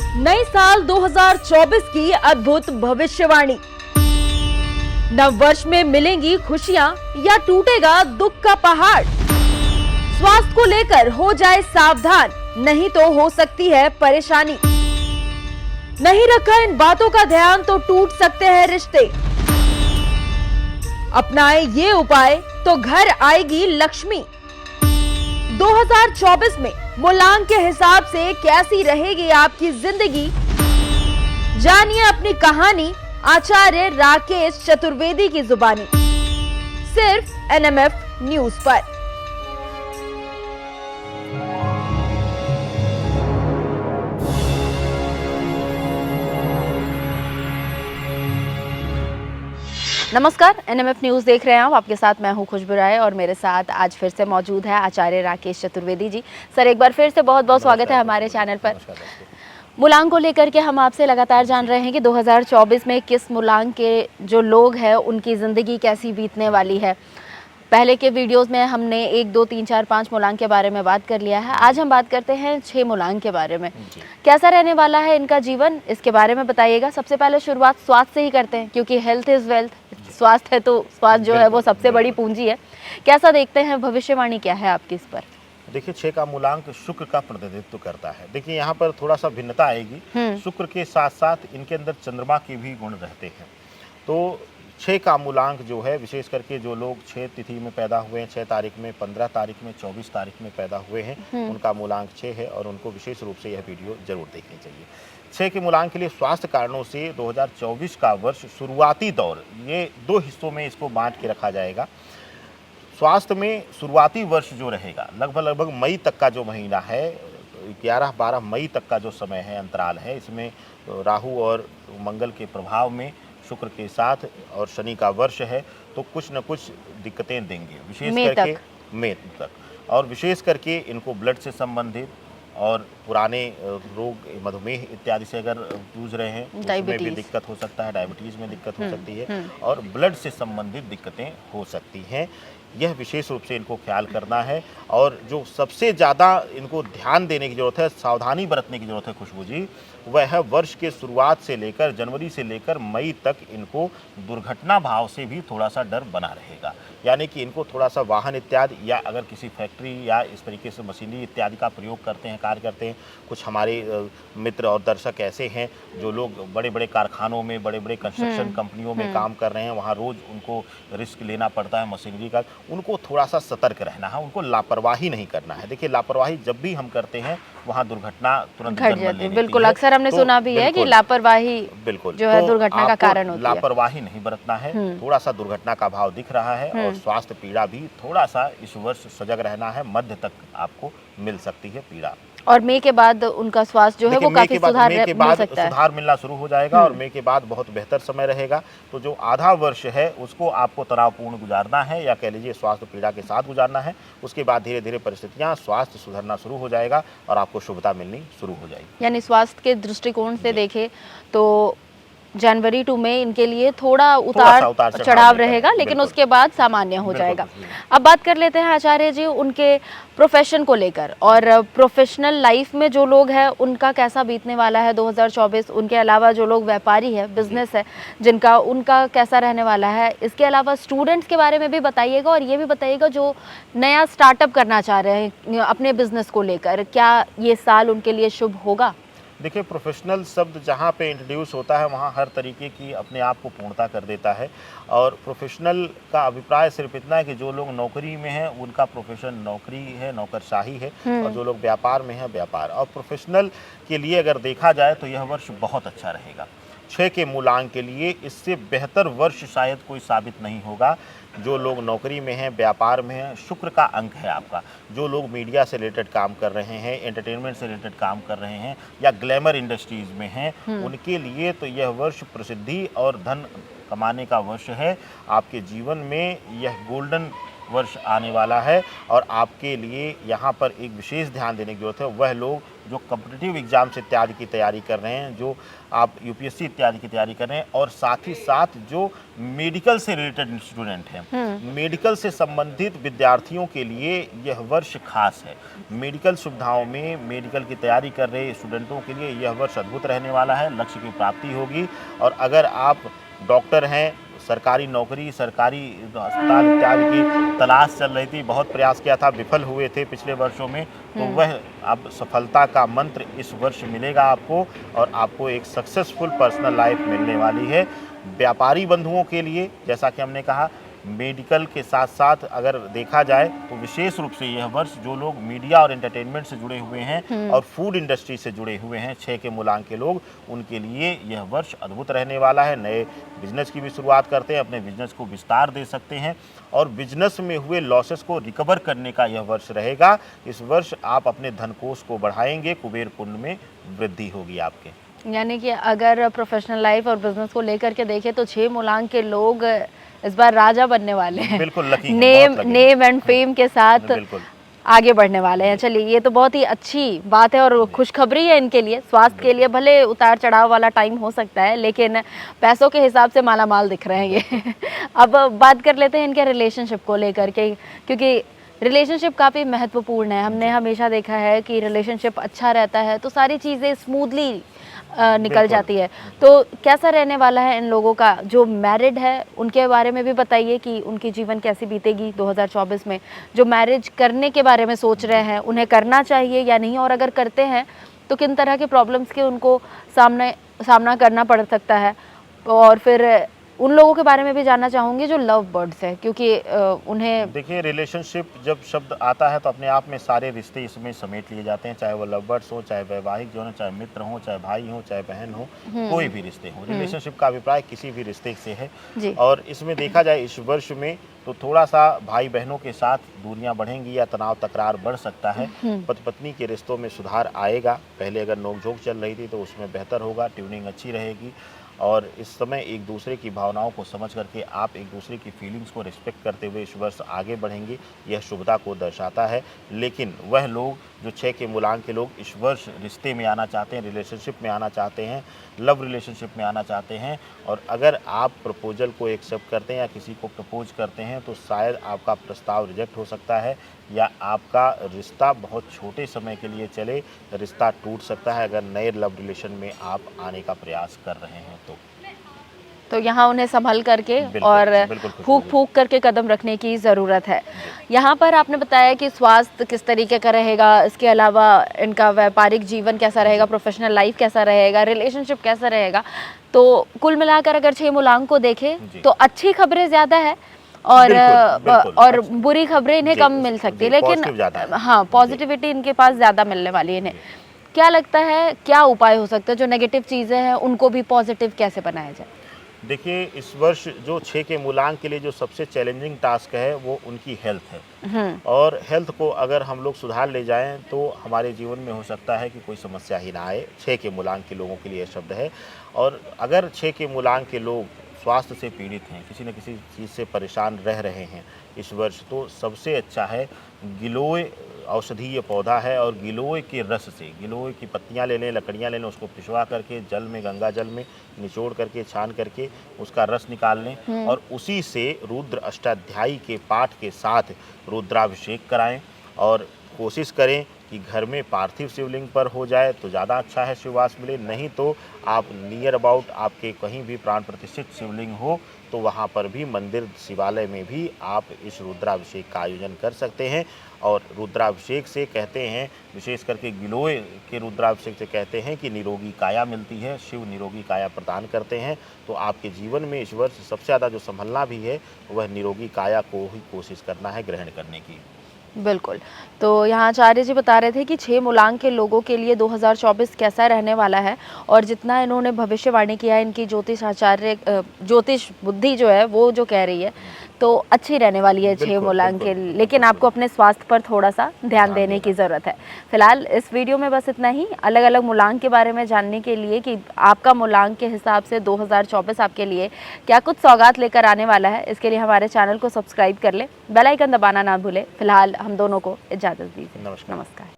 नए साल 2024 की अद्भुत भविष्यवाणी। नव वर्ष में मिलेंगी खुशियां या टूटेगा दुख का पहाड़। स्वास्थ्य को लेकर हो जाए सावधान, नहीं तो हो सकती है परेशानी। नहीं रखा इन बातों का ध्यान तो टूट सकते हैं रिश्ते। अपनाए ये उपाय तो घर आएगी लक्ष्मी। 2024 में मूलांक के हिसाब से कैसी रहेगी आपकी जिंदगी, जानिए अपनी कहानी आचार्य राकेश चतुर्वेदी की जुबानी, सिर्फ एनएमएफ न्यूज पर। नमस्कार, एनएमएफ न्यूज देख रहे हैं आप। आपके साथ मैं हूं खुशबू राय और मेरे साथ आज फिर से मौजूद है आचार्य राकेश चतुर्वेदी जी। सर, एक बार फिर से बहुत बहुत स्वागत है हमारे चैनल पर। मूलांक को लेकर के हम आपसे लगातार जान रहे हैं कि 2024 में किस मूलांक के जो लोग हैं उनकी ज़िंदगी कैसी बीतने वाली है। पहले के वीडियोस में हमने 1, 2, 3, 4, 5 मूलांक के बारे में बात कर लिया है। आज हम बात करते हैं 6 मूलांक के बारे में। कैसा रहने वाला है इनका जीवन, इसके बारे में बताइएगा। सबसे पहले शुरुआत स्वास्थ्य से ही करते हैं, क्योंकि हेल्थ इज़ वेल्थ। स्वास्थ्य है तो स्वास्थ्य जो है वो सबसे बड़ी पूंजी है। कैसा देखते हैं, भविष्यवाणी क्या है आपकी इस पर? देखिए, 6 का मूलांक शुक्र का प्रतिनिधित्व करता है। देखिए, यहाँ पर थोड़ा सा भिन्नता आएगी। शुक्र के साथ साथ इनके अंदर चंद्रमा के भी गुण रहते हैं। तो 6 का मूलांक जो है, विशेष करके जो लोग 6 तिथि में पैदा हुए हैं, 6 तारीख में, 15 तारीख में, 24 तारीख में पैदा हुए हैं, उनका मूलांक 6 है और उनको विशेष रूप से यह वीडियो जरूर देखनी चाहिए। 6 के मूलांक के लिए स्वास्थ्य कारणों से 2024 का वर्ष शुरुआती दौर, ये 2 हिस्सों में इसको बांट के रखा जाएगा। स्वास्थ्य में शुरुआती वर्ष जो रहेगा, लगभग मई तक का जो महीना है, 11-12 मई तक का जो समय है, अंतराल है, इसमें राहु और मंगल के प्रभाव में शुक्र के साथ और शनि का वर्ष है, तो कुछ न कुछ दिक्कतें देंगे, विशेष करके मई तक। और विशेष करके इनको ब्लड से संबंधित और पुराने रोग, मधुमेह इत्यादि से अगर जूझ रहे हैं, उसमें भी दिक्कत हो सकता है, डायबिटीज़ में दिक्कत हो सकती है और ब्लड से संबंधित दिक्कतें हो सकती हैं। यह विशेष रूप से इनको ख्याल करना है। और जो सबसे ज़्यादा इनको ध्यान देने की ज़रूरत है, सावधानी बरतने की ज़रूरत है खुशबू जी, वह है वर्ष के शुरुआत से लेकर जनवरी से लेकर मई तक इनको दुर्घटना भाव से भी थोड़ा सा डर बना रहेगा। यानी कि इनको थोड़ा सा वाहन इत्यादि या अगर किसी फैक्ट्री या इस तरीके से मशीनरी इत्यादि का प्रयोग करते हैं, कार्य करते हैं, कुछ हमारे मित्र और दर्शक ऐसे हैं जो लोग बड़े बड़े कारखानों में, बड़े बड़े कंस्ट्रक्शन कंपनियों में काम कर रहे हैं, वहाँ रोज़ उनको रिस्क लेना पड़ता है मशीनरी का, उनको थोड़ा सा सतर्क रहना है, उनको लापरवाही नहीं करना है। देखिए, लापरवाही जब भी हम करते हैं वहाँ दुर्घटना तुरंत जन्म लेती है। बिल्कुल, अक्सर हमने सुना भी है कि लापरवाही बिल्कुल जो है दुर्घटना का कारण होती है। लापरवाही नहीं बरतना है। थोड़ा सा दुर्घटना का भाव दिख रहा है और स्वास्थ्य पीड़ा भी थोड़ा सा इस वर्ष सजग रहना है, मध्य तक आपको मिल सकती है पीड़ा। और मई के बाद उनका स्वास्थ्य जो है वो काफी सुधार मिलना शुरू हो जाएगा और मई के बाद बहुत बेहतर समय रहेगा। तो जो आधा वर्ष है उसको आपको तनावपूर्ण गुजारना है, या कह लीजिए स्वास्थ्य पीड़ा के साथ गुजारना है। उसके बाद धीरे धीरे परिस्थितियां, स्वास्थ्य सुधरना शुरू हो जाएगा और आपको शुभता मिलनी शुरू हो जाएगी। यानी स्वास्थ्य के दृष्टिकोण से देखें तो जनवरी टू में इनके लिए थोड़ा उतार चढ़ाव रहेगा, लेकिन उसके बाद सामान्य हो जाएगा। अब बात कर लेते हैं आचार्य जी उनके प्रोफेशन को लेकर, और प्रोफेशनल लाइफ में जो लोग हैं उनका कैसा बीतने वाला है 2024। उनके अलावा जो लोग व्यापारी है, बिजनेस है जिनका, उनका कैसा रहने वाला है। इसके अलावा स्टूडेंट्स के बारे में भी बताइएगा, और ये भी बताइएगा जो नया स्टार्टअप करना चाह रहे हैं अपने बिजनेस को लेकर, क्या ये साल उनके लिए शुभ होगा? देखिए, प्रोफेशनल शब्द जहाँ पे इंट्रोड्यूस होता है वहाँ हर तरीके की अपने आप को पूर्णता कर देता है। और प्रोफेशनल का अभिप्राय सिर्फ इतना है कि जो लोग नौकरी में हैं उनका प्रोफेशन नौकरी है, नौकरशाही है, और जो लोग व्यापार में हैं व्यापार। और प्रोफेशनल के लिए अगर देखा जाए तो यह वर्ष बहुत अच्छा रहेगा। 6 के मूलांक के लिए इससे बेहतर वर्ष शायद कोई साबित नहीं होगा। जो लोग नौकरी में हैं, व्यापार में हैं, शुक्र का अंक है आपका। जो लोग मीडिया से रिलेटेड काम कर रहे हैं, एंटरटेनमेंट से रिलेटेड काम कर रहे हैं, या ग्लैमर इंडस्ट्रीज में हैं, उनके लिए तो यह वर्ष प्रसिद्धि और धन कमाने का वर्ष है। आपके जीवन में यह गोल्डन वर्ष आने वाला है और आपके लिए यहाँ पर एक विशेष ध्यान देने की जरूरत है। वह लोग जो कॉम्पिटिटिव एग्जाम्स इत्यादि की तैयारी कर रहे हैं, जो आप यूपीएससी इत्यादि की तैयारी कर रहे हैं, और साथ ही साथ जो मेडिकल से रिलेटेड स्टूडेंट हैं, मेडिकल से संबंधित विद्यार्थियों के लिए यह वर्ष खास है। मेडिकल सुविधाओं में मेडिकल की तैयारी कर रहे स्टूडेंटों के लिए यह वर्ष अद्भुत रहने वाला है। लक्ष्य की प्राप्ति होगी। और अगर आप डॉक्टर हैं, सरकारी नौकरी, सरकारी अस्पताल इत्यादि की तलाश चल रही थी, बहुत प्रयास किया था, विफल हुए थे पिछले वर्षों में, तो वह अब सफलता का मंत्र इस वर्ष मिलेगा आपको और आपको एक सक्सेसफुल पर्सनल लाइफ मिलने वाली है। व्यापारी बंधुओं के लिए, जैसा कि हमने कहा, मेडिकल के साथ साथ अगर देखा जाए तो विशेष रूप से यह वर्ष जो लोग मीडिया और एंटरटेनमेंट से जुड़े हुए हैं और फूड इंडस्ट्री से जुड़े हुए हैं, 6 के मूलांक के लोग, उनके लिए यह वर्ष अद्भुत रहने वाला है। नए बिजनेस की भी शुरुआत करते हैं, अपने बिजनेस को विस्तार दे सकते हैं और बिजनेस में हुए लॉसेस को रिकवर करने का यह वर्ष रहेगा। इस वर्ष आप अपने धन कोष को बढ़ाएंगे, कुबेर पुण्य में वृद्धि होगी आपके। यानी कि अगर प्रोफेशनल लाइफ और बिजनेस को लेकर के देखें तो 6 मूलांक के लोग इस बार राजा बनने वाले हैं। बिल्कुल लकी नेम एंड फेम के साथ बिल्कुल आगे बढ़ने वाले हैं। चलिए, ये तो बहुत ही अच्छी बात है और खुशखबरी है इनके लिए। स्वास्थ्य के लिए भले उतार चढ़ाव वाला टाइम हो सकता है, लेकिन पैसों के हिसाब से माला माल दिख रहे हैं ये। अब बात कर लेते हैं इनके रिलेशनशिप को लेकर के, क्योंकि रिलेशनशिप काफ़ी महत्वपूर्ण है। हमने हमेशा देखा है कि रिलेशनशिप अच्छा रहता है तो सारी चीज़ें स्मूथली निकल जाती है। तो कैसा रहने वाला है इन लोगों का? जो मैरिड है उनके बारे में भी बताइए कि उनकी जीवन कैसी बीतेगी 2024 में। जो मैरिज करने के बारे में सोच रहे हैं, उन्हें करना चाहिए या नहीं, और अगर करते हैं तो किन तरह के प्रॉब्लम्स के उनको सामना करना पड़ सकता है। और फिर उन लोगों के बारे में भी जानना चाहूँगी जो लव बर्ड्स हैं, क्योंकि उन्हें देखिए, रिलेशनशिप जब शब्द आता है तो अपने आप में सारे रिश्ते इसमें समेट लिए जाते हैं, चाहे वो लव बर्ड्स हो, चाहे वैवाहिक जो है, चाहे मित्र हो, चाहे भाई हो, चाहे बहन हो, कोई भी रिश्ते हो। रिलेशनशिप का अभिप्राय किसी भी रिश्ते से है। और इसमें देखा जाए इस वर्ष में तो थोड़ा सा भाई बहनों के साथ दूरियां बढ़ेंगी या तनाव तकरार बढ़ सकता है। पति पत्नी के रिश्तों में सुधार आएगा। पहले अगर नोकझोंक चल रही थी तो उसमें बेहतर होगा, ट्यूनिंग अच्छी रहेगी। और इस समय एक दूसरे की भावनाओं को समझ करके आप एक दूसरे की फीलिंग्स को रिस्पेक्ट करते हुए इस वर्ष आगे बढ़ेंगे, यह शुभता को दर्शाता है। लेकिन वह लोग जो 6 के मूलांक के लोग इस वर्ष रिश्ते में आना चाहते हैं, रिलेशनशिप में आना चाहते हैं, लव रिलेशनशिप में आना चाहते हैं, और अगर आप प्रपोजल को एक्सेप्ट करते हैं या किसी को प्रपोज करते हैं तो शायद आपका प्रस्ताव रिजेक्ट हो सकता है या आपका रिश्ता बहुत छोटे समय के लिए चले, रिश्ता टूट सकता है अगर नए लव रिलेशन में आप आने का प्रयास कर रहे हैं तो यहाँ उन्हें संभल करके और फूक करके कदम रखने की ज़रूरत है। यहाँ पर आपने बताया कि स्वास्थ्य किस तरीके का रहेगा, इसके अलावा इनका व्यापारिक जीवन कैसा रहेगा, प्रोफेशनल लाइफ कैसा रहेगा, रिलेशनशिप कैसा रहेगा। तो कुल मिलाकर अगर 6 मूलांक को देखें तो अच्छी खबरें ज़्यादा है और बुरी खबरें इन्हें कम मिल सकती है, लेकिन हाँ, पॉजिटिविटी इनके पास ज़्यादा मिलने वाली है इन्हें। क्या लगता है, क्या उपाय हो सकता है जो नेगेटिव चीज़ें हैं उनको भी पॉजिटिव कैसे बनाया जाए? देखिए, इस वर्ष जो 6 के मूलांक के लिए जो सबसे चैलेंजिंग टास्क है वो उनकी हेल्थ है। और हेल्थ को अगर हम लोग सुधार ले जाएं तो हमारे जीवन में हो सकता है कि कोई समस्या ही ना आए। 6 के मूलांक के लोगों के लिए शब्द है। और अगर 6 के मूलांक के लोग स्वास्थ्य से पीड़ित हैं, किसी न किसी चीज़ से परेशान रह रहे हैं इस वर्ष, तो सबसे अच्छा है गिलोय औषधीय पौधा है और गिलोय के रस से, गिलोय की पत्तियां ले लें, लकड़ियां ले लें, उसको पिसवा करके जल में, गंगा जल में निचोड़ करके, छान करके उसका रस निकाल लें और उसी से रुद्र अष्टाध्यायी के पाठ के साथ रुद्राभिषेक कराएं। और कोशिश करें कि घर में पार्थिव शिवलिंग पर हो जाए तो ज़्यादा अच्छा है, शिववास मिले। नहीं तो आप नियर अबाउट आपके कहीं भी प्राण प्रतिष्ठित शिवलिंग हो तो वहाँ पर भी मंदिर, शिवालय में भी आप इस रुद्राभिषेक का आयोजन कर सकते हैं। और रुद्राभिषेक से कहते हैं, विशेष करके गिलोय के रुद्राभिषेक से कहते हैं कि निरोगी काया मिलती है, शिव निरोगी काया प्रदान करते हैं। तो आपके जीवन में इस वर्ष सबसे ज़्यादा जो संभलना भी है वह निरोगी काया को ही कोशिश करना है ग्रहण करने की। बिल्कुल। तो यहाँ आचार्य जी बता रहे थे कि 6 मूलांक के लोगों के लिए 2024 कैसा रहने वाला है, और जितना इन्होंने भविष्यवाणी किया है, इनकी ज्योतिष बुद्धि जो है वो जो कह रही है, तो अच्छी रहने वाली है 6 बिल्कुल, मूलांक के, बिल्कुल, लेकिन आपको अपने स्वास्थ्य पर थोड़ा सा ध्यान देने की ज़रूरत है। फिलहाल इस वीडियो में बस इतना ही। अलग अलग मूलांक के बारे में जानने के लिए कि आपका मूलांक के हिसाब से 2024 आपके लिए क्या कुछ सौगात लेकर आने वाला है, इसके लिए हमारे चैनल को सब्सक्राइब कर लें, बेल आइकन दबाना ना भूलें। फिलहाल हम दोनों को इजाज़त दीजिए। नमस्कार। नमस्कार।